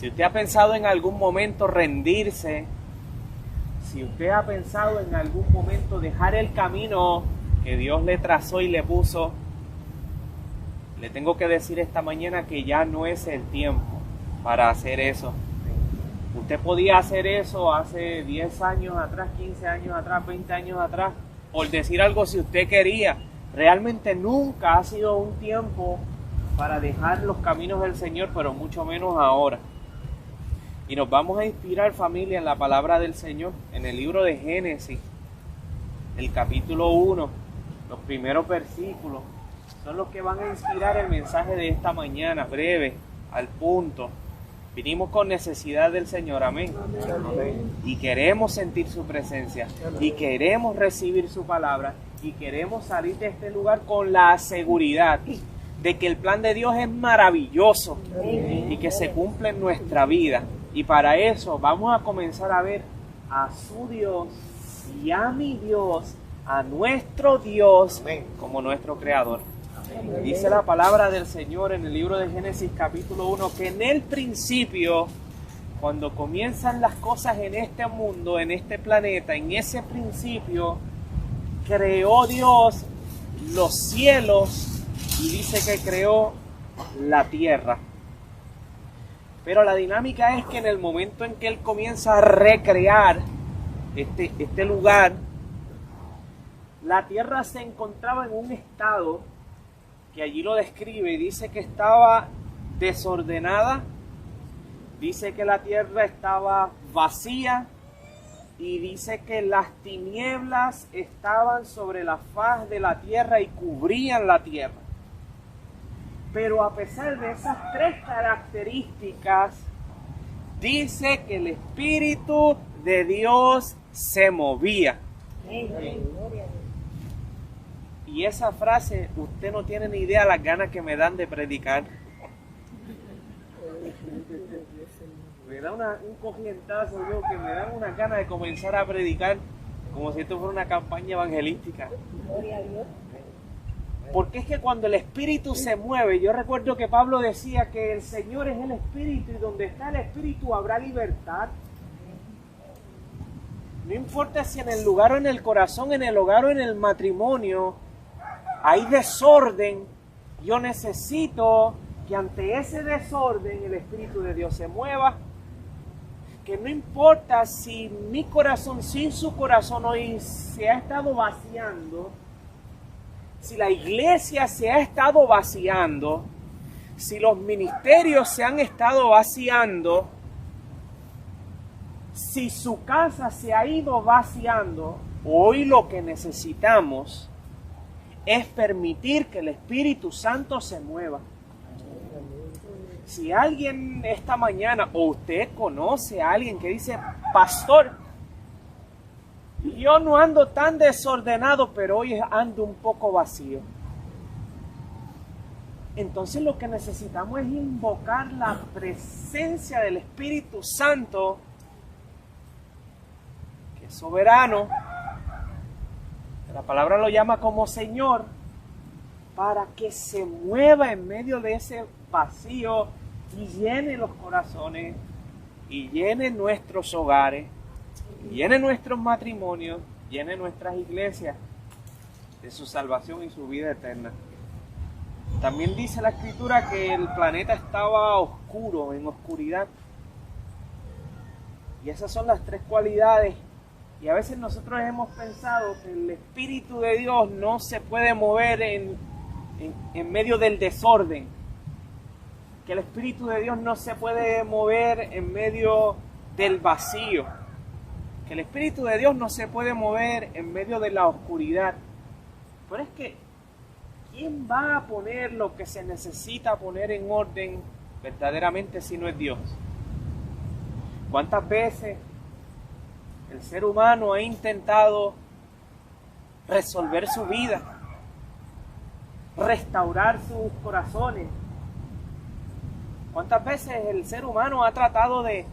Si usted ha pensado en algún momento rendirse, si usted ha pensado en algún momento dejar el camino que Dios le trazó y le puso, le tengo que decir esta mañana que ya no es el tiempo para hacer eso. Usted podía hacer eso hace 10 años atrás, 15 años atrás, 20 años atrás, por decir algo si usted quería. Realmente nunca ha sido un tiempo para dejar los caminos del Señor, pero mucho menos ahora. Y nos vamos a inspirar, familia, en la palabra del Señor, en el libro de Génesis, el capítulo 1, los primeros versículos, son los que van a inspirar el mensaje de esta mañana, breve, al punto. Vinimos con necesidad del Señor, amén. Amén. Y queremos sentir su presencia, y queremos recibir su palabra, y queremos salir de este lugar con la seguridad de que el plan de Dios es maravilloso y que se cumple en nuestra vida. Y para eso vamos a comenzar a ver a su Dios y a mi Dios, a nuestro Dios como nuestro Creador. Dice la palabra del Señor en el libro de Génesis capítulo 1 que en el principio, cuando comienzan las cosas en este mundo, en este planeta, en ese principio, creó Dios los cielos y dice que creó la tierra. Pero la dinámica es que en el momento en que Él comienza a recrear este lugar, la tierra se encontraba en un estado que allí lo describe y dice que estaba desordenada, dice que la tierra estaba vacía y dice que las tinieblas estaban sobre la faz de la tierra y cubrían la tierra. Pero a pesar de esas tres características, dice que el Espíritu de Dios se movía. Y esa frase, usted no tiene ni idea las ganas que me dan de predicar. Me da un cogientazo, yo, que me dan una ganas de comenzar a predicar como si esto fuera una campaña evangelística. Gloria a Dios. Porque es que cuando el Espíritu se mueve, yo recuerdo que Pablo decía que el Señor es el Espíritu y donde está el Espíritu habrá libertad. No importa si en el lugar o en el corazón, en el hogar o en el matrimonio hay desorden, yo necesito que ante ese desorden el Espíritu de Dios se mueva. Que no importa si mi corazón, sin su corazón hoy se ha estado vaciando, si la iglesia se ha estado vaciando, si los ministerios se han estado vaciando, si su casa se ha ido vaciando, hoy lo que necesitamos es permitir que el Espíritu Santo se mueva. Si alguien esta mañana, o usted conoce a alguien que dice, pastor, yo no ando tan desordenado, pero hoy ando un poco vacío. Entonces lo que necesitamos es invocar la presencia del Espíritu Santo, que es soberano. La palabra lo llama como Señor, para que se mueva en medio de ese vacío y llene los corazones, y llene nuestros hogares, llene nuestros matrimonios, llene nuestras iglesias de su salvación y su vida eterna. También dice la Escritura que el planeta estaba oscuro, en oscuridad. Y esas son las tres cualidades. Y a veces nosotros hemos pensado que el Espíritu de Dios no se puede mover en medio del desorden. Que el Espíritu de Dios no se puede mover en medio del vacío. Que el Espíritu de Dios no se puede mover en medio de la oscuridad. Pero es que, ¿quién va a poner lo que se necesita poner en orden verdaderamente si no es Dios? ¿Cuántas veces el ser humano ha intentado resolver su vida, restaurar sus corazones? ¿Cuántas veces el ser humano ha tratado de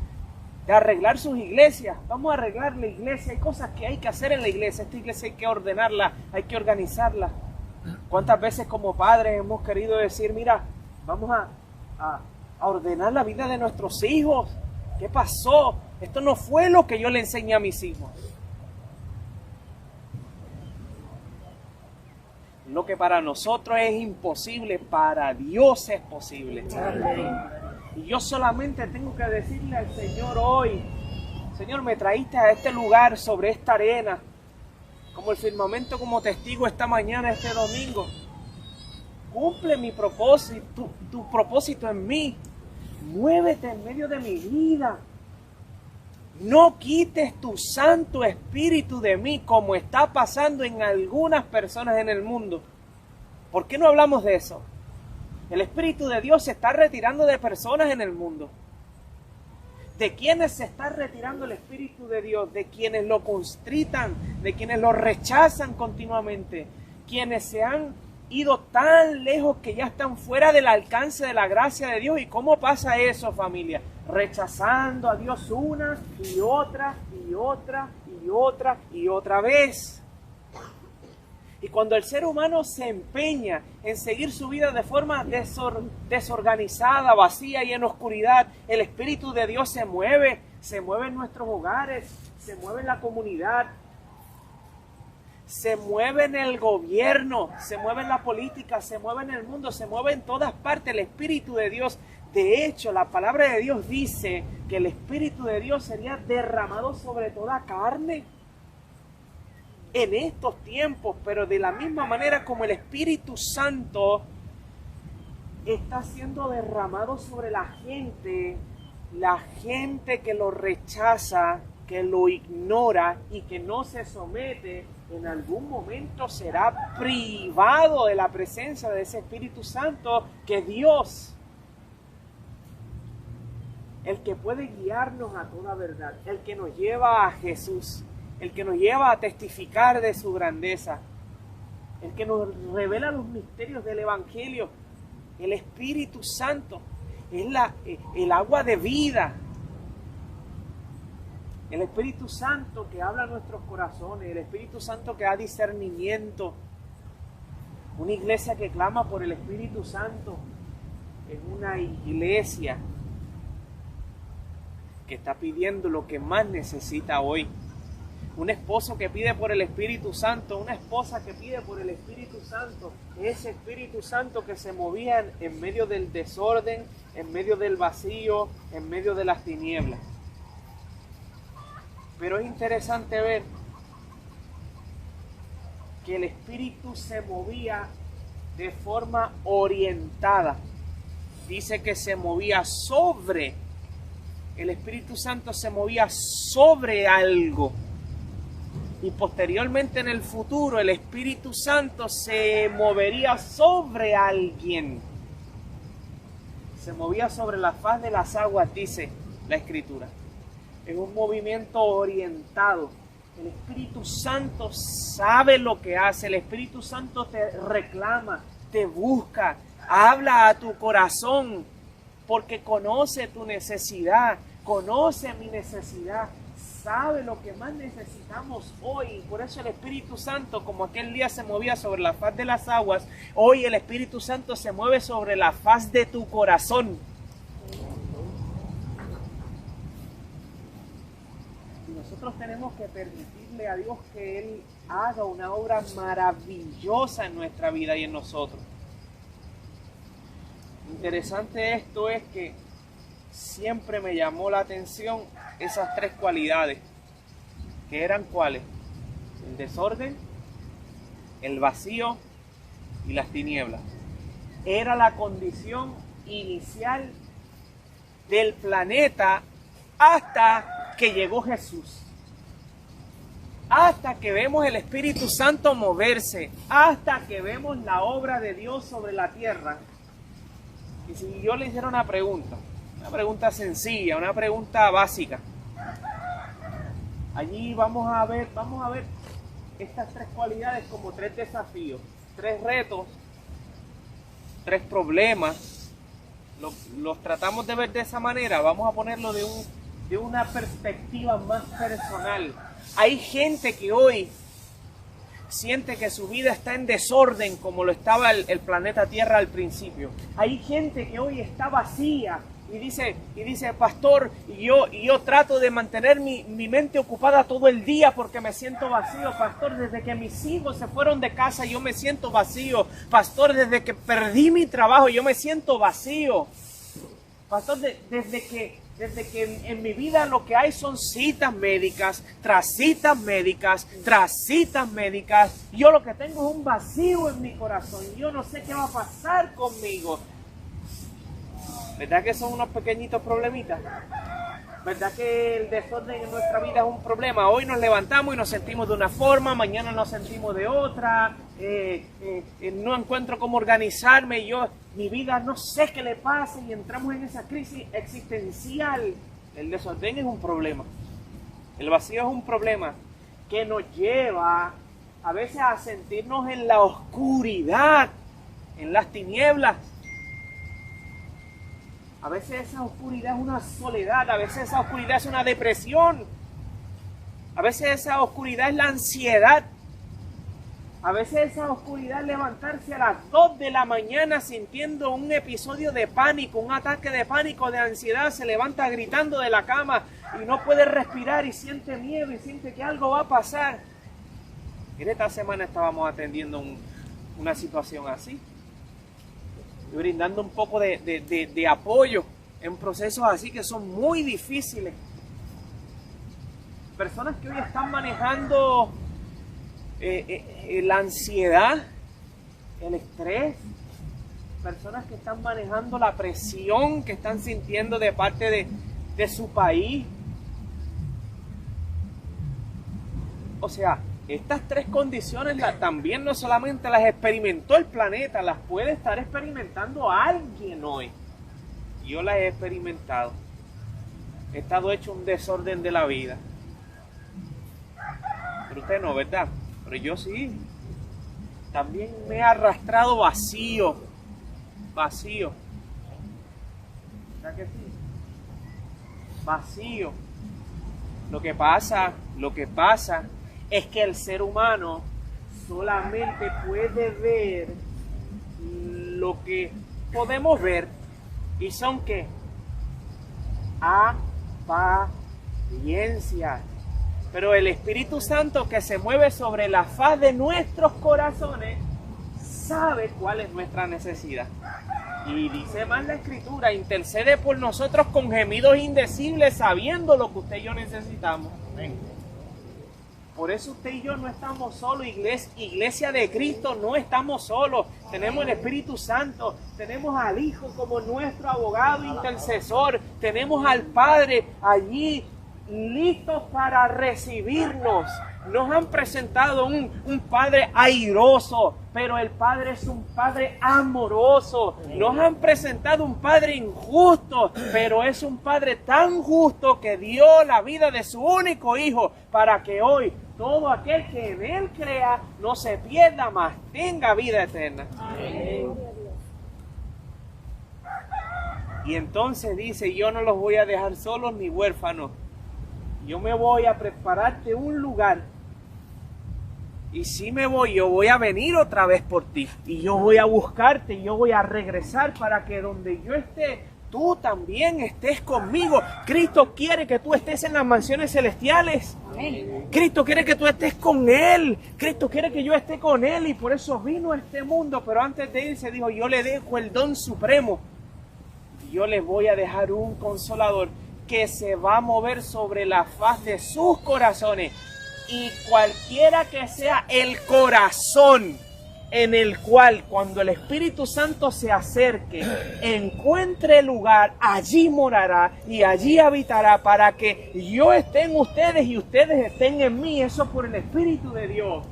arreglar sus iglesias? Vamos a arreglar la iglesia, hay cosas que hay que hacer en la iglesia, esta iglesia hay que ordenarla, hay que organizarla. ¿Cuántas veces como padres hemos querido decir, mira, vamos a a ordenar la vida de nuestros hijos. ¿Qué pasó? Esto no fue lo que yo le enseñé a mis hijos. Lo que para nosotros es imposible, para Dios es posible. Y yo solamente tengo que decirle al Señor hoy: Señor, me traíste a este lugar, sobre esta arena, como el firmamento, como testigo esta mañana, este domingo. Cumple mi propósito, tu propósito en mí. Muévete en medio de mi vida. No quites tu Santo Espíritu de mí, como está pasando en algunas personas en el mundo. ¿Por qué no hablamos de eso? El Espíritu de Dios se está retirando de personas en el mundo. ¿De quiénes se está retirando el Espíritu de Dios? De quienes lo constritan, de quienes lo rechazan continuamente, quienes se han ido tan lejos que ya están fuera del alcance de la gracia de Dios. ¿Y cómo pasa eso, familia? Rechazando a Dios una y otra y otra y otra y otra vez. Y cuando el ser humano se empeña en seguir su vida de forma desorganizada, vacía y en oscuridad, el Espíritu de Dios se mueve en nuestros hogares, se mueve en la comunidad, se mueve en el gobierno, se mueve en la política, se mueve en el mundo, se mueve en todas partes el Espíritu de Dios. De hecho, la palabra de Dios dice que el Espíritu de Dios sería derramado sobre toda carne en estos tiempos, pero de la misma manera como el Espíritu Santo está siendo derramado sobre la gente que lo rechaza, que lo ignora y que no se somete, en algún momento será privado de la presencia de ese Espíritu Santo, que es Dios, el que puede guiarnos a toda verdad, el que nos lleva a Jesús, el que nos lleva a testificar de su grandeza, el que nos revela los misterios del Evangelio. El Espíritu Santo es el agua de vida. El Espíritu Santo que habla a nuestros corazones, el Espíritu Santo que da discernimiento. Una iglesia que clama por el Espíritu Santo es una iglesia que está pidiendo lo que más necesita hoy. Un esposo que pide por el Espíritu Santo, una esposa que pide por el Espíritu Santo, ese Espíritu Santo que se movía en medio del desorden, en medio del vacío, en medio de las tinieblas. Pero es interesante ver que el Espíritu se movía de forma orientada. Dice que se movía sobre, el Espíritu Santo se movía sobre algo. Y posteriormente en el futuro el Espíritu Santo se movería sobre alguien. Se movía sobre la faz de las aguas, dice la Escritura. Es un movimiento orientado. El Espíritu Santo sabe lo que hace. El Espíritu Santo te reclama, te busca, habla a tu corazón, porque conoce tu necesidad, conoce mi necesidad, sabe lo que más necesitamos hoy. Por eso el Espíritu Santo, como aquel día se movía sobre la faz de las aguas, hoy el Espíritu Santo se mueve sobre la faz de tu corazón. Nosotros tenemos que permitirle a Dios que Él haga una obra maravillosa en nuestra vida y en nosotros. Interesante esto es que siempre me llamó la atención esas tres cualidades, que eran ¿cuáles? El desorden, el vacío y las tinieblas. Era la condición inicial del planeta hasta que llegó Jesús. Hasta que vemos el Espíritu Santo moverse, hasta que vemos la obra de Dios sobre la tierra. Y si yo le hiciera una pregunta sencilla, una pregunta básica, allí vamos a ver estas tres cualidades como tres desafíos, tres retos, tres problemas. Los tratamos de ver de esa manera. Vamos a ponerlo de una perspectiva más personal. Hay gente que hoy siente que su vida está en desorden como lo estaba el planeta Tierra al principio. Hay gente que hoy está vacía, Y dice, pastor, yo trato de mantener mi mente ocupada todo el día porque me siento vacío. Pastor, desde que mis hijos se fueron de casa yo me siento vacío. Pastor, desde que perdí mi trabajo yo me siento vacío. Pastor, desde que en mi vida lo que hay son citas médicas, tras citas médicas, tras citas médicas. Yo lo que tengo es un vacío en mi corazón. Yo no sé qué va a pasar conmigo. ¿Verdad que son unos pequeñitos problemitas? ¿Verdad que el desorden en nuestra vida es un problema? Hoy nos levantamos y nos sentimos de una forma, mañana nos sentimos de otra, no encuentro cómo organizarme, mi vida no sé qué le pasa y entramos en esa crisis existencial. El desorden es un problema, el vacío es un problema que nos lleva a veces a sentirnos en la oscuridad, en las tinieblas. A veces esa oscuridad es una soledad, a veces esa oscuridad es una depresión, a veces esa oscuridad es la ansiedad, a veces esa oscuridad es levantarse a las 2 de la mañana sintiendo un episodio de pánico, un ataque de pánico, de ansiedad, se levanta gritando de la cama y no puede respirar y siente miedo y siente que algo va a pasar. En esta semana estábamos atendiendo una situación así. Y brindando un poco de apoyo en procesos así que son muy difíciles. Personas que hoy están manejando la ansiedad, el estrés, personas que están manejando la presión que están sintiendo de parte de su país. O sea, estas tres condiciones también no solamente las experimentó el planeta, las puede estar experimentando alguien hoy. Yo las he experimentado. He estado hecho un desorden de la vida. Pero usted no, ¿verdad? Pero yo sí. También me he arrastrado vacío. Vacío. ¿Verdad que sí? Vacío. Lo que pasa es que el ser humano solamente puede ver lo que podemos ver. ¿Y son qué? Apariencias. Pero el Espíritu Santo que se mueve sobre la faz de nuestros corazones sabe cuál es nuestra necesidad. Y dice más la Escritura, intercede por nosotros con gemidos indecibles, sabiendo lo que usted y yo necesitamos. Amén. Por eso usted y yo no estamos solos, iglesia de Cristo, no estamos solos. Tenemos el Espíritu Santo, tenemos al Hijo como nuestro abogado intercesor, tenemos al Padre allí listos para recibirnos. Nos han presentado un Padre airoso, pero el Padre es un Padre amoroso. Nos han presentado un Padre injusto, pero es un Padre tan justo que dio la vida de su único Hijo para que hoy todo aquel que en Él crea no se pierda, más tenga vida eterna. Amén. Y entonces dice, yo no los voy a dejar solos ni huérfanos. Yo me voy a prepararte un lugar. Y si me voy, yo voy a venir otra vez por ti. Y yo voy a buscarte, y yo voy a regresar para que donde yo esté, tú también estés conmigo. Cristo quiere que tú estés en las mansiones celestiales. Amén. Cristo quiere que tú estés con Él. Cristo quiere que yo esté con Él y por eso vino a este mundo. Pero antes de irse dijo, yo le dejo el don supremo. Yo les voy a dejar un consolador que se va a mover sobre la faz de sus corazones. Y cualquiera que sea el corazón en el cual cuando el Espíritu Santo se acerque, encuentre lugar, allí morará y allí habitará para que yo esté en ustedes y ustedes estén en mí. Eso por el Espíritu de Dios.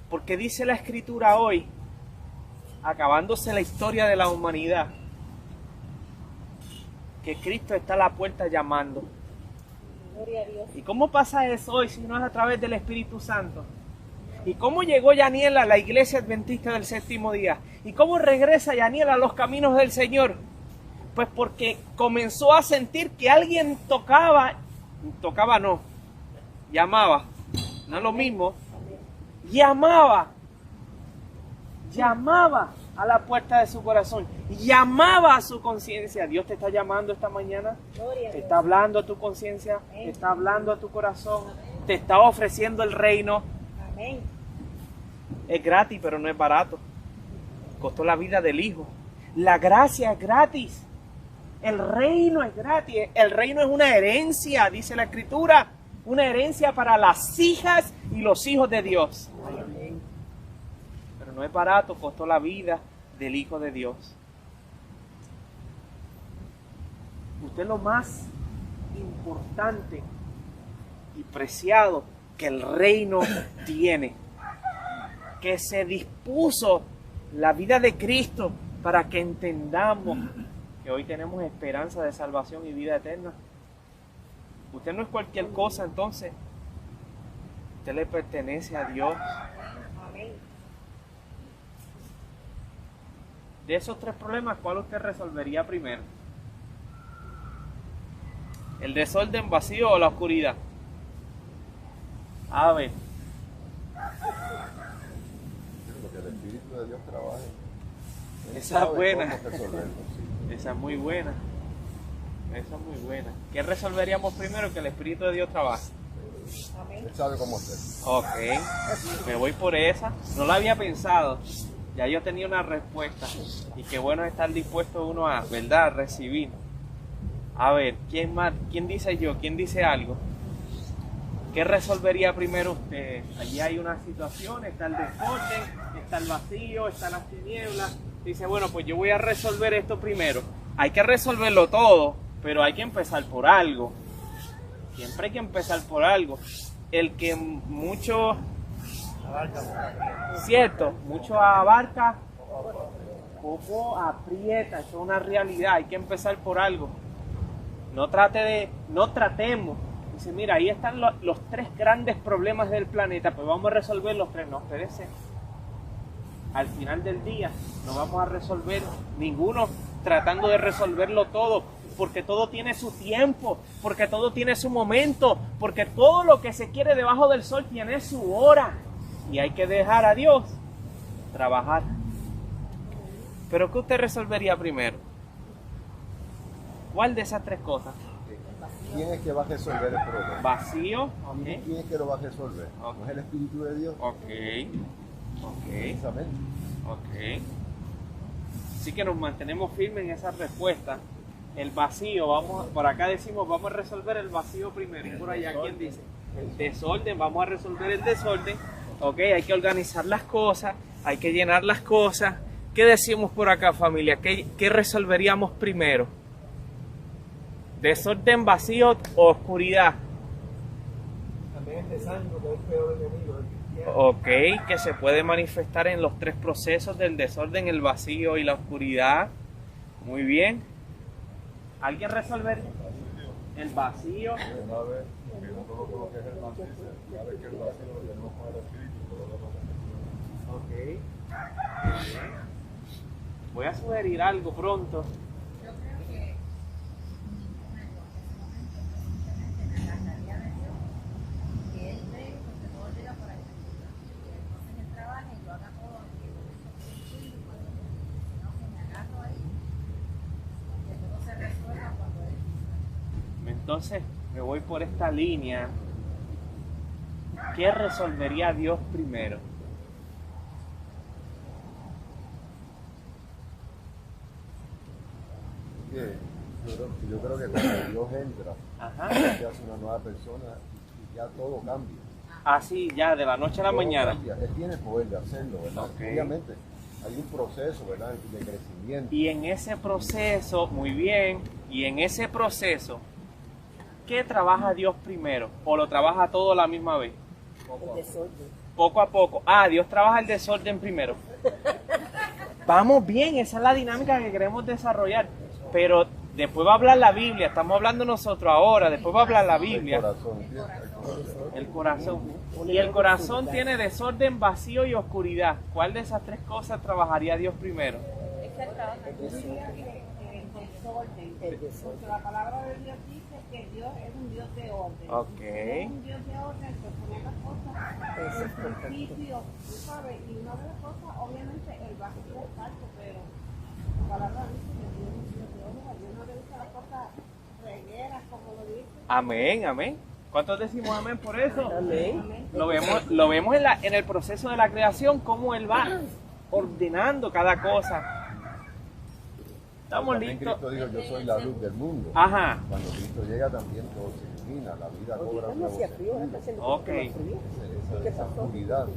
Porque dice la Escritura hoy, acabándose la historia de la humanidad, que Cristo está a la puerta llamando. Gloria a Dios. ¿Y cómo pasa eso hoy si no es a través del Espíritu Santo? ¿Y cómo llegó Yaniel a la iglesia adventista del séptimo día? ¿Y cómo regresa Yaniel a los caminos del Señor? Pues porque comenzó a sentir que alguien llamaba, no es lo mismo, llamaba llamaba a la puerta de su corazón, llamaba a su conciencia. Dios te está llamando esta mañana, te está hablando a tu conciencia, te está hablando a tu corazón, te está ofreciendo el reino. Amén. Es gratis, pero no es barato. Costó la vida del Hijo. La gracia es gratis. El reino es gratis. El reino es una herencia, dice la Escritura. Una herencia para las hijas y los hijos de Dios. Pero no es barato, costó la vida del Hijo de Dios. Usted es lo más importante y preciado que el reino tiene. Que se dispuso la vida de Cristo para que entendamos que hoy tenemos esperanza de salvación y vida eterna. Usted no es cualquier cosa, entonces. Usted le pertenece a Dios. Amén. De esos tres problemas, ¿cuál usted resolvería primero? ¿El desorden, vacío o la oscuridad? A ver. Que el Espíritu de Dios trabaje. Esa es buena. Sí. Esa es muy buena. Esa es muy buena. ¿Qué resolveríamos primero? Que el Espíritu de Dios trabaje. Él sabe cómo hacer. Ok, me voy por esa. No la había pensado. Ya yo tenía una respuesta. Y qué bueno es estar dispuesto uno a, ¿verdad?, recibir. A ver, ¿quién más? ¿Quién dice yo? ¿Quién dice algo? ¿Qué resolvería primero usted? Allí hay una situación, está el desorden, está el vacío, están las tinieblas. Dice, bueno, pues yo voy a resolver esto primero. Hay que resolverlo todo, pero hay que empezar por algo. Siempre hay que empezar por algo. El que mucho, cierto, mucho abarca, poco aprieta. Eso es una realidad. Hay que empezar por algo. No tratemos. Dice, mira, ahí están los tres grandes problemas del planeta, pues vamos a resolver los tres. No, espérese. Al final del día no vamos a resolver ninguno tratando de resolverlo todo, porque todo tiene su tiempo, porque todo tiene su momento, porque todo lo que se quiere debajo del sol tiene su hora. Y hay que dejar a Dios trabajar. Pero ¿qué usted resolvería primero? ¿Cuál de esas tres cosas? ¿Quién es que va a resolver el problema? Vacío. ¿Quién es que lo va a resolver? Ok. ¿No es el Espíritu de Dios? Ok. Precisamente. Ok. Así que nos mantenemos firmes en esa respuesta. El vacío, por acá decimos, vamos a resolver el vacío primero. Y por allá, ¿quién dice? El desorden, vamos a resolver el desorden. Ok, hay que organizar las cosas, hay que llenar las cosas. ¿Qué decimos por acá, familia? ¿Qué resolveríamos primero? ¿Desorden, vacío o oscuridad? También el desánimo, que es el peor enemigo del cristiano. Ok, que se puede manifestar en los tres procesos del desorden, el vacío y la oscuridad. Muy bien. ¿Alguien resolver el vacío? Ok. Muy bien. Voy a sugerir algo pronto. Entonces me voy por esta línea. ¿Qué resolvería Dios primero? Yo creo que cuando Dios entra, Ajá. se hace una nueva persona y ya todo cambia. Así, ya, de la noche a la Todo mañana. cambia. Él tiene el poder de hacerlo, ¿verdad? Ok. Obviamente hay un proceso, ¿verdad?, de crecimiento. Y en ese proceso, muy bien, y en ese proceso, ¿qué trabaja Dios primero? ¿O lo trabaja todo a la misma vez? El desorden. Poco a poco. Ah, Dios trabaja el desorden primero. Vamos bien, esa es la dinámica que queremos desarrollar. Pero después va a hablar la Biblia, estamos hablando nosotros ahora, después va a hablar la Biblia. El corazón, ¿sí? El corazón. Y el corazón tiene desorden, vacío y oscuridad. ¿Cuál de esas tres cosas trabajaría Dios primero? El Porque desorden. la palabra de Dios dice que Dios es un Dios de orden. Ok. Si es un Dios de orden, pues poner las cosas en principio, tú sabes, y una de las cosas, obviamente, el vacío es falso, pero la palabra dice que Dios es un Dios de orden. A Dios no le gusta las cosas regueras, como lo dice. Amén, amén. ¿Cuántos decimos amén por eso? Amén. Lo vemos en el proceso de la creación, cómo Él va ordenando cada cosa. Estamos También listos. Cristo dijo, yo soy la luz del mundo. Ajá. Cuando Cristo llega también todo se ilumina, la vida cobra un No nuevo hacía frío, sentido. está haciendo Ok. frío. ¿Qué Esa pasó? oscuridad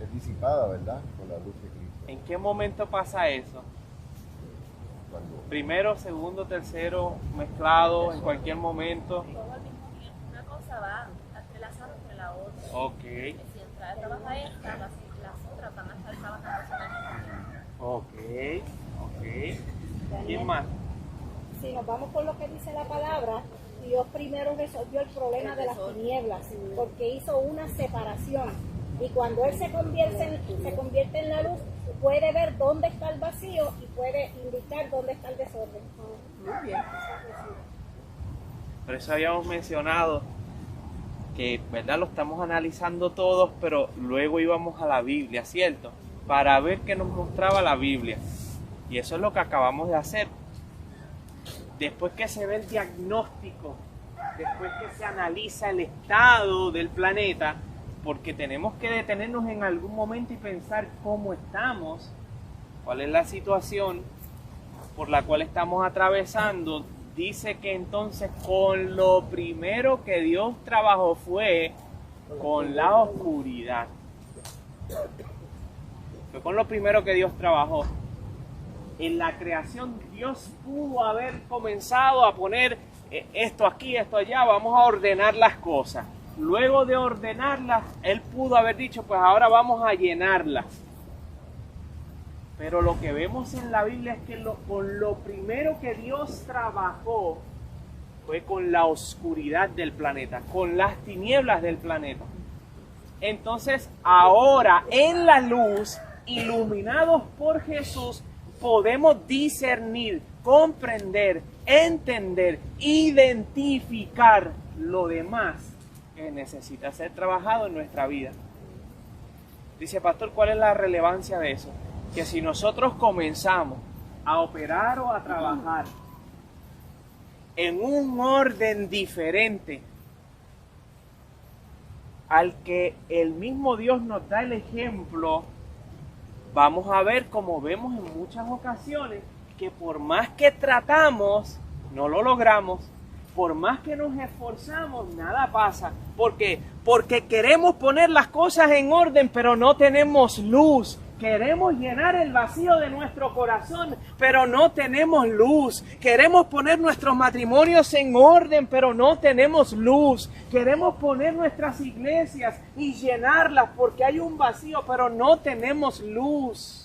es disipada, ¿verdad? Con la luz de Cristo. ¿En qué momento pasa eso? Cuando Primero, segundo, tercero, mezclado en cualquier momento. Todo al mismo tiempo. Una cosa va entrelazada entre la otra. Ok, Que si entra trabaja esta, las otras van a estar trabajando simultáneamente. ok. ¿Quién más? Si nos vamos por lo que dice la palabra, Dios primero resolvió el problema de las tinieblas, porque hizo una separación. Y cuando Él se convierte en la luz, puede ver dónde está el vacío y puede indicar dónde está el desorden. Muy bien. Por eso habíamos mencionado que, ¿verdad? Lo estamos analizando todos, pero luego íbamos a la Biblia, ¿cierto? Para ver qué nos mostraba la Biblia. Y eso es lo que acabamos de hacer. Después que se ve el diagnóstico, después que se analiza el estado del planeta, porque tenemos que detenernos en algún momento y pensar cómo estamos, cuál es la situación por la cual estamos atravesando. Dice que entonces con lo primero que Dios trabajó fue con la oscuridad. Fue con lo primero que Dios trabajó. En la creación Dios pudo haber comenzado a poner esto aquí, esto allá, vamos a ordenar las cosas. Luego de ordenarlas, Él pudo haber dicho, pues ahora vamos a llenarlas. Pero lo que vemos en la Biblia es que con lo primero que Dios trabajó fue con la oscuridad del planeta, con las tinieblas del planeta. Entonces, ahora en la luz, iluminados por Jesús, podemos discernir, comprender, entender, identificar lo demás que necesita ser trabajado en nuestra vida. Dice, pastor, ¿cuál es la relevancia de eso? Que si nosotros comenzamos a operar o a trabajar en un orden diferente al que el mismo Dios nos da el ejemplo, vamos a ver, como vemos en muchas ocasiones, que por más que tratamos, no lo logramos. Por más que nos esforzamos, nada pasa. ¿Por qué? Porque queremos poner las cosas en orden, pero no tenemos luz. Queremos llenar el vacío de nuestro corazón, pero no tenemos luz. Queremos poner nuestros matrimonios en orden, pero no tenemos luz. Queremos poner nuestras iglesias y llenarlas porque hay un vacío, pero no tenemos luz.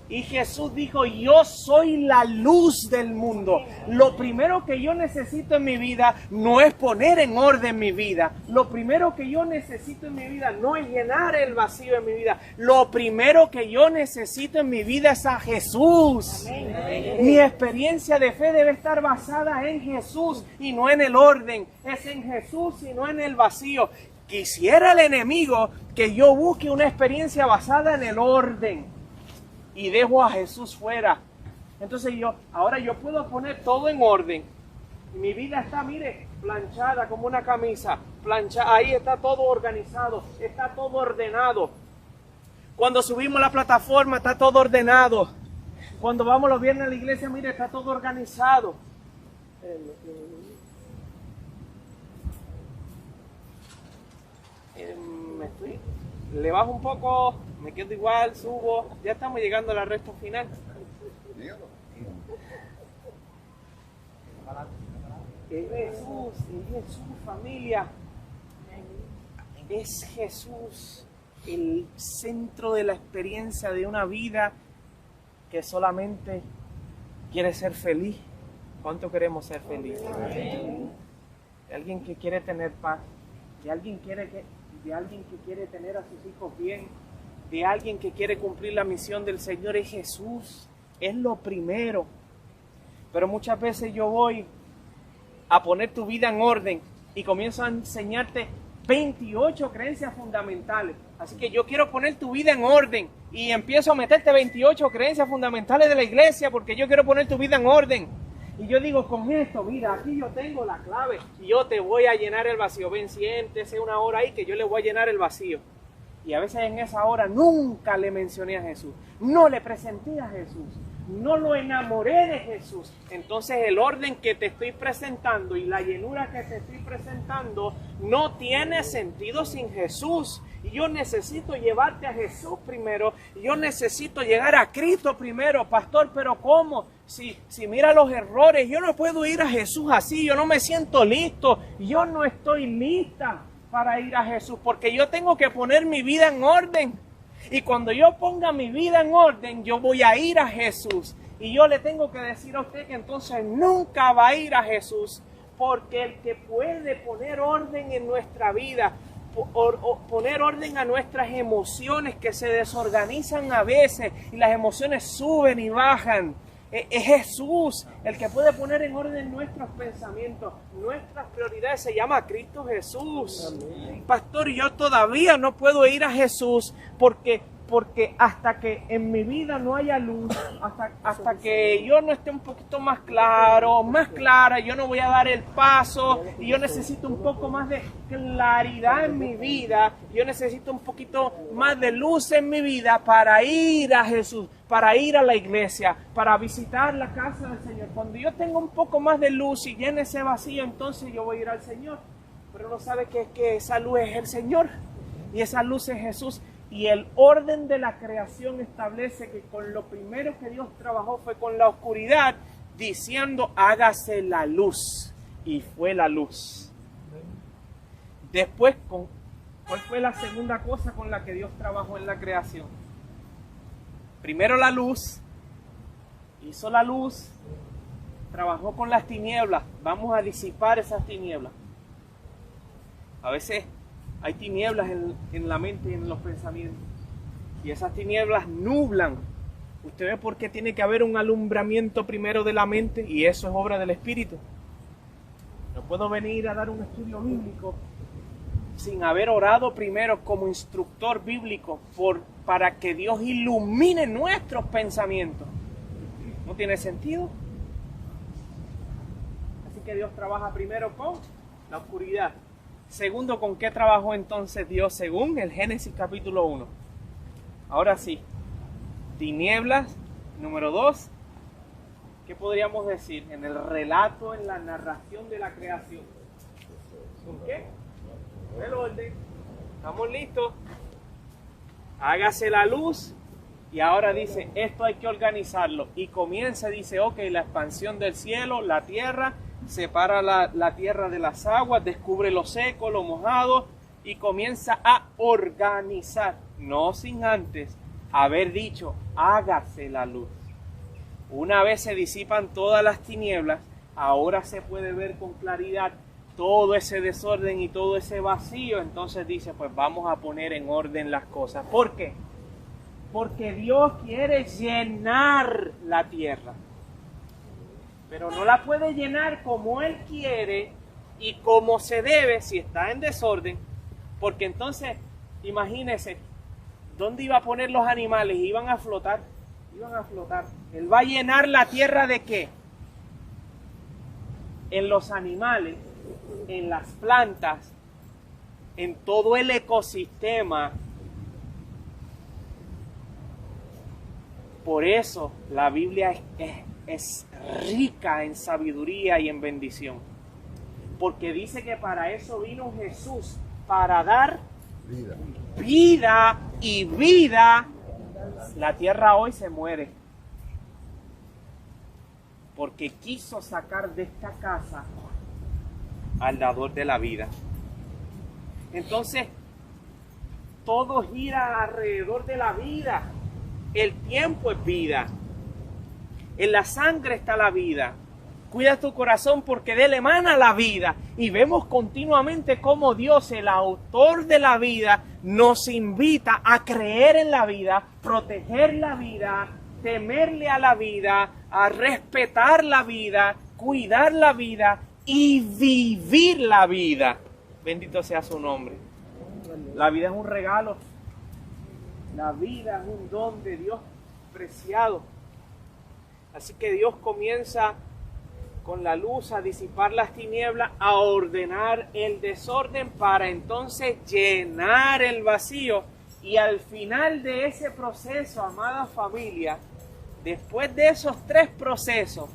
Y Jesús dijo, yo soy la luz del mundo. Lo primero que yo necesito en mi vida no es poner en orden mi vida. Lo primero que yo necesito en mi vida no es llenar el vacío en mi vida. Lo primero que yo necesito en mi vida es a Jesús. Amén. Mi experiencia de fe debe estar basada en Jesús y no en el orden. Es en Jesús y no en el vacío. Quisiera el enemigo que yo busque una experiencia basada en el orden y dejo a Jesús fuera. Entonces ahora yo puedo poner todo en orden. Mi vida está, mire, planchada como una camisa. Planchada, ahí está todo organizado, está todo ordenado. Cuando subimos la plataforma está todo ordenado. Cuando vamos los viernes a la iglesia, mire, está todo organizado. Le bajo un poco, me quedo igual, subo, ya estamos llegando a la recta final. Es Jesús, familia. Es Jesús el centro de la experiencia de una vida que solamente quiere ser feliz. ¿Cuánto queremos ser felices? De alguien que quiere tener paz, de alguien que quiere tener a sus hijos bien, de alguien que quiere cumplir la misión del Señor. Es Jesús, es lo primero. Pero muchas veces yo voy a poner tu vida en orden y comienzo a enseñarte 28 creencias fundamentales. Así que yo quiero poner tu vida en orden y empiezo a meterte 28 creencias fundamentales de la iglesia porque yo quiero poner tu vida en orden. Y yo digo, con esto, mira, aquí yo tengo la clave y yo te voy a llenar el vacío. Ven, siéntese una hora ahí que yo le voy a llenar el vacío. Y a veces en esa hora nunca le mencioné a Jesús, no le presenté a Jesús, no lo enamoré de Jesús. Entonces el orden que te estoy presentando y la llenura que te estoy presentando no tiene sentido sin Jesús. Y yo necesito llevarte a Jesús primero. Y yo necesito llegar a Cristo primero. Pastor, ¿pero cómo? Si mira los errores, yo no puedo ir a Jesús así. Yo no me siento listo. Yo no estoy lista para ir a Jesús. Porque yo tengo que poner mi vida en orden. Y cuando yo ponga mi vida en orden, yo voy a ir a Jesús. Y yo le tengo que decir a usted que entonces nunca va a ir a Jesús. Porque el que puede poner orden en nuestra vida, poner orden a nuestras emociones que se desorganizan a veces y las emociones suben y bajan, es Jesús el que puede poner en orden nuestros pensamientos, nuestras prioridades. Se llama Cristo Jesús. Amén. Pastor, yo todavía no puedo ir a Jesús porque hasta que en mi vida no haya luz, hasta que yo no esté un poquito más claro, más clara, yo no voy a dar el paso. Y yo necesito un poco más de claridad en mi vida, yo necesito un poquito más de luz en mi vida para ir a Jesús, para ir a la iglesia, para visitar la casa del Señor. Cuando yo tengo un poco más de luz y llene ese vacío, entonces yo voy a ir al Señor. Pero no sabe que esa luz es el Señor y esa luz es Jesús. Y el orden de la creación establece que con lo primero que Dios trabajó fue con la oscuridad, diciendo, hágase la luz. Y fue la luz. Después, ¿cuál fue la segunda cosa con la que Dios trabajó en la creación? Primero la luz, hizo la luz, trabajó con las tinieblas. Vamos a disipar esas tinieblas. A veces hay tinieblas en la mente y en los pensamientos. Y esas tinieblas nublan. Usted ve por qué tiene que haber un alumbramiento primero de la mente, y eso es obra del Espíritu. No puedo venir a dar un estudio bíblico sin haber orado primero como instructor bíblico para que Dios ilumine nuestros pensamientos. ¿No tiene sentido? Así que Dios trabaja primero con la oscuridad. Segundo, ¿con qué trabajó entonces Dios según el Génesis capítulo 1? Ahora sí, tinieblas. Número 2, ¿qué podríamos decir en el relato, en la narración de la creación? ¿Con qué? El orden. ¿Estamos listos? Hágase la luz. Y ahora dice, esto hay que organizarlo. Y comienza, dice, ok, la expansión del cielo, la tierra, separa la tierra de las aguas, descubre lo seco, lo mojado, y comienza a organizar, no sin antes haber dicho, hágase la luz. Una vez se disipan todas las tinieblas, ahora se puede ver con claridad todo ese desorden y todo ese vacío. Entonces dice, pues vamos a poner en orden las cosas. ¿Por qué? Porque Dios quiere llenar la tierra. Pero no la puede llenar como Él quiere y como se debe si está en desorden. Porque entonces, imagínese, ¿dónde iba a poner los animales? Iban a flotar. Iban a flotar. Él va a llenar la tierra ¿de qué? En los animales, en las plantas, en todo el ecosistema. Por eso la Biblia es rica en sabiduría y en bendición. Porque dice que para eso vino Jesús, para dar vida y vida. La tierra hoy se muere. Porque quiso sacar de esta casa al dador de la vida. Entonces, todo gira alrededor de la vida. El tiempo es vida. En la sangre está la vida. Cuida tu corazón porque de él emana la vida. Y vemos continuamente cómo Dios, el autor de la vida, nos invita a creer en la vida, proteger la vida temerle a la vida, a respetar la vida, cuidar la vida y vivir la vida. Bendito sea su nombre. La vida es un regalo. La vida es un don de Dios preciado. Así que Dios comienza con la luz a disipar las tinieblas, a ordenar el desorden para entonces llenar el vacío. Y al final de ese proceso, amada familia, después de esos 3 procesos,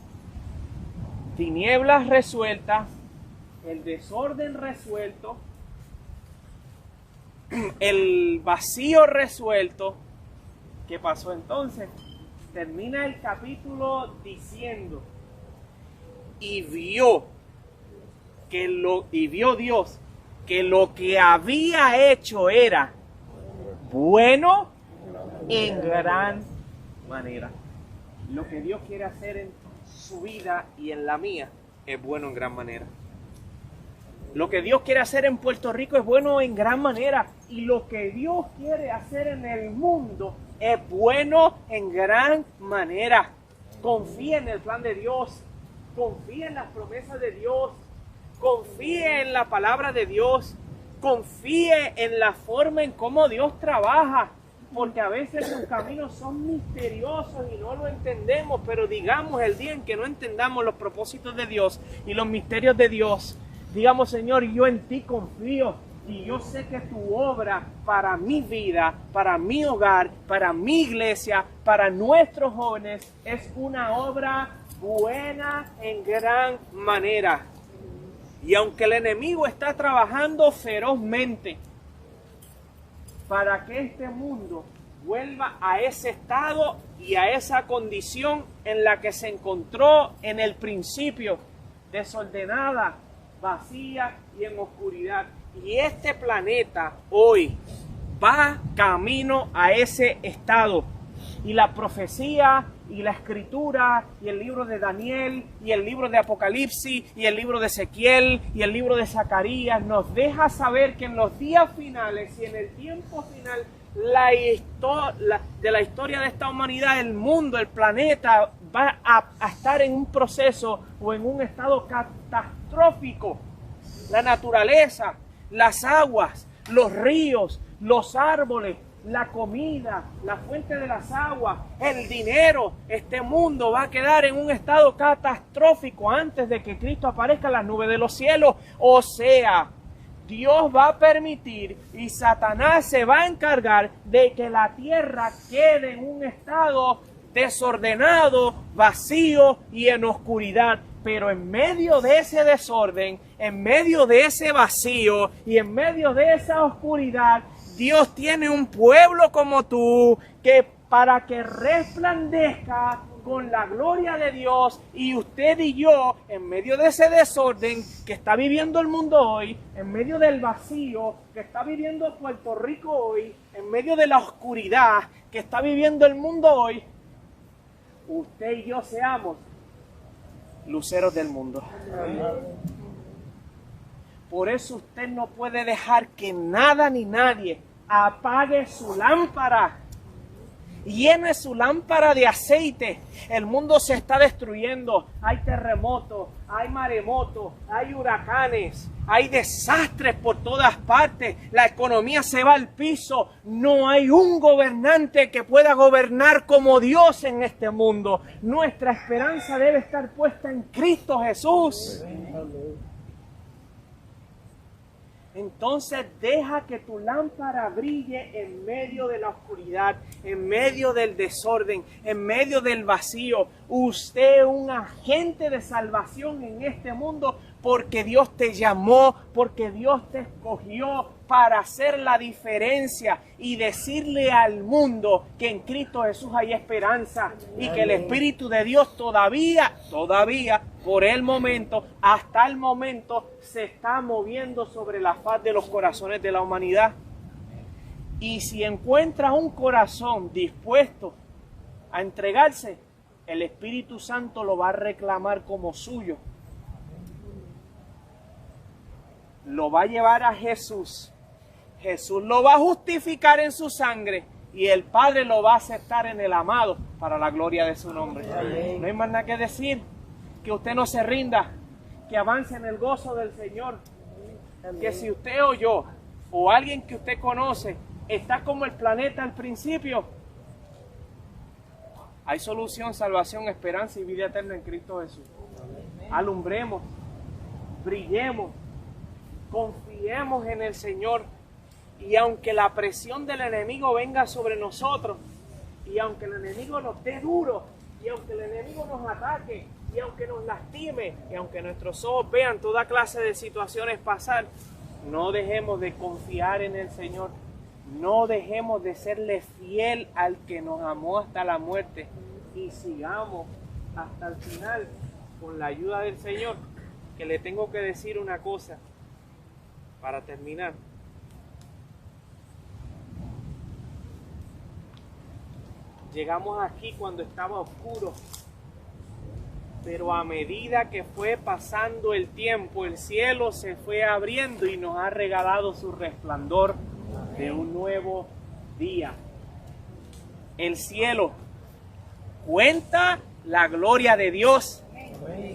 tinieblas resueltas, el desorden resuelto, el vacío resuelto, ¿qué pasó entonces? Termina el capítulo diciendo: y vio Dios que lo que había hecho era bueno en gran manera. Lo que Dios quiere hacer en su vida y en la mía es bueno en gran manera. Lo que Dios quiere hacer en Puerto Rico es bueno en gran manera. Y lo que Dios quiere hacer en el mundo es bueno en gran manera. Confía en el plan de Dios. Confía en las promesas de Dios. Confíe en la palabra de Dios. Confíe en la forma en cómo Dios trabaja. Porque a veces sus caminos son misteriosos y no lo entendemos. Pero digamos, el día en que no entendamos los propósitos de Dios y los misterios de Dios, digamos: Señor, yo en ti confío. Y yo sé que tu obra para mi vida, para mi hogar, para mi iglesia, para nuestros jóvenes, es una obra buena en gran manera. Y aunque el enemigo está trabajando ferozmente para que este mundo vuelva a ese estado y a esa condición en la que se encontró en el principio, desordenada, vacía y en oscuridad. Y este planeta hoy va camino a ese estado. Y la profecía y la escritura y el libro de Daniel y el libro de Apocalipsis y el libro de Ezequiel y el libro de Zacarías nos deja saber que en los días finales y en el tiempo final de la historia de esta humanidad, el mundo, el planeta va a estar en un proceso o en un estado catastrófico. La naturaleza, las aguas, los ríos, los árboles, la comida, la fuente de las aguas, el dinero, este mundo va a quedar en un estado catastrófico antes de que Cristo aparezca en las nubes de los cielos. O sea, Dios va a permitir y Satanás se va a encargar de que la tierra quede en un estado desordenado, vacío y en oscuridad. Pero en medio de ese desorden, en medio de ese vacío y en medio de esa oscuridad, Dios tiene un pueblo como tú que para que resplandezca con la gloria de Dios, y usted y yo, en medio de ese desorden que está viviendo el mundo hoy, en medio del vacío que está viviendo Puerto Rico hoy, en medio de la oscuridad que está viviendo el mundo hoy, usted y yo seamos luceros del mundo. Por eso usted no puede dejar que nada ni nadie apague su lámpara. Llene su lámpara de aceite. El mundo se está destruyendo. Hay terremotos, hay maremotos, hay huracanes, hay desastres por todas partes. La economía se va al piso. No hay un gobernante que pueda gobernar como Dios en este mundo. Nuestra esperanza debe estar puesta en Cristo Jesús. Entonces deja que tu lámpara brille en medio de la oscuridad, en medio del desorden, en medio del vacío. Usted es un agente de salvación en este mundo porque Dios te llamó, porque Dios te escogió para hacer la diferencia y decirle al mundo que en Cristo Jesús hay esperanza y que el Espíritu de Dios todavía, por el momento, hasta el momento, se está moviendo sobre la faz de los corazones de la humanidad. Y si encuentra un corazón dispuesto a entregarse, el Espíritu Santo lo va a reclamar como suyo. Lo va a llevar a Jesús. Jesús lo va a justificar en su sangre y el Padre lo va a aceptar en el amado para la gloria de su nombre. No hay más nada que decir, que usted no se rinda, que avance en el gozo del Señor. Que si usted o yo, o alguien que usted conoce, está como el planeta al principio, hay solución, salvación, esperanza y vida eterna en Cristo Jesús. Alumbremos, brillemos, confiemos en el Señor. Y aunque la presión del enemigo venga sobre nosotros, y aunque el enemigo nos dé duro, y aunque el enemigo nos ataque, y aunque nos lastime, y aunque nuestros ojos vean toda clase de situaciones pasar, no dejemos de confiar en el Señor. No dejemos de serle fiel al que nos amó hasta la muerte, y sigamos hasta el final con la ayuda del Señor. Que le tengo que decir una cosa para terminar. Llegamos aquí cuando estaba oscuro, pero a medida que fue pasando el tiempo, el cielo se fue abriendo y nos ha regalado su resplandor de un nuevo día. El cielo cuenta la gloria de Dios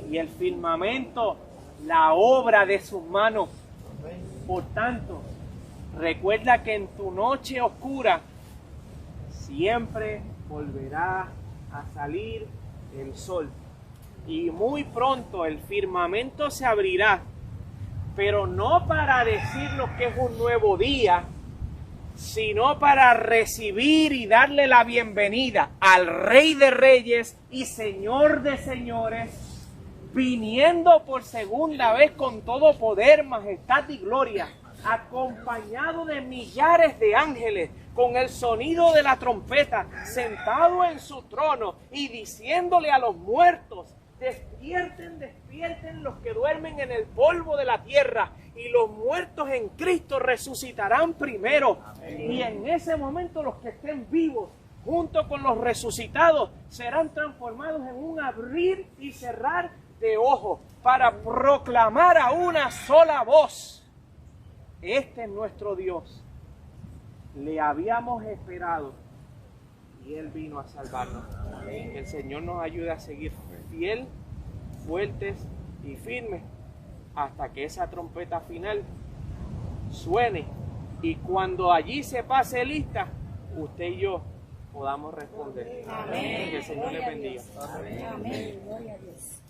y el firmamento la obra de sus manos. Por tanto, recuerda que en tu noche oscura siempre volverá a salir el sol. Y muy pronto el firmamento se abrirá, pero no para decirnos que es un nuevo día, sino para recibir y darle la bienvenida al Rey de Reyes y Señor de Señores, viniendo por segunda vez con todo poder, majestad y gloria, acompañado de millares de ángeles, con el sonido de la trompeta, sentado en su trono y diciéndole a los muertos: despierten, despierten los que duermen en el polvo de la tierra, y los muertos en Cristo resucitarán primero. Amén. Y en ese momento los que estén vivos, junto con los resucitados, serán transformados en un abrir y cerrar de ojos, para proclamar a una sola voz: este es nuestro Dios. Le habíamos esperado y Él vino a salvarnos. Que el Señor nos ayude a seguir fiel, fuertes y firmes hasta que esa trompeta final suene, y cuando allí se pase lista, usted y yo podamos responder. Amén. Que el Señor le bendiga. Amén. Gloria a Dios.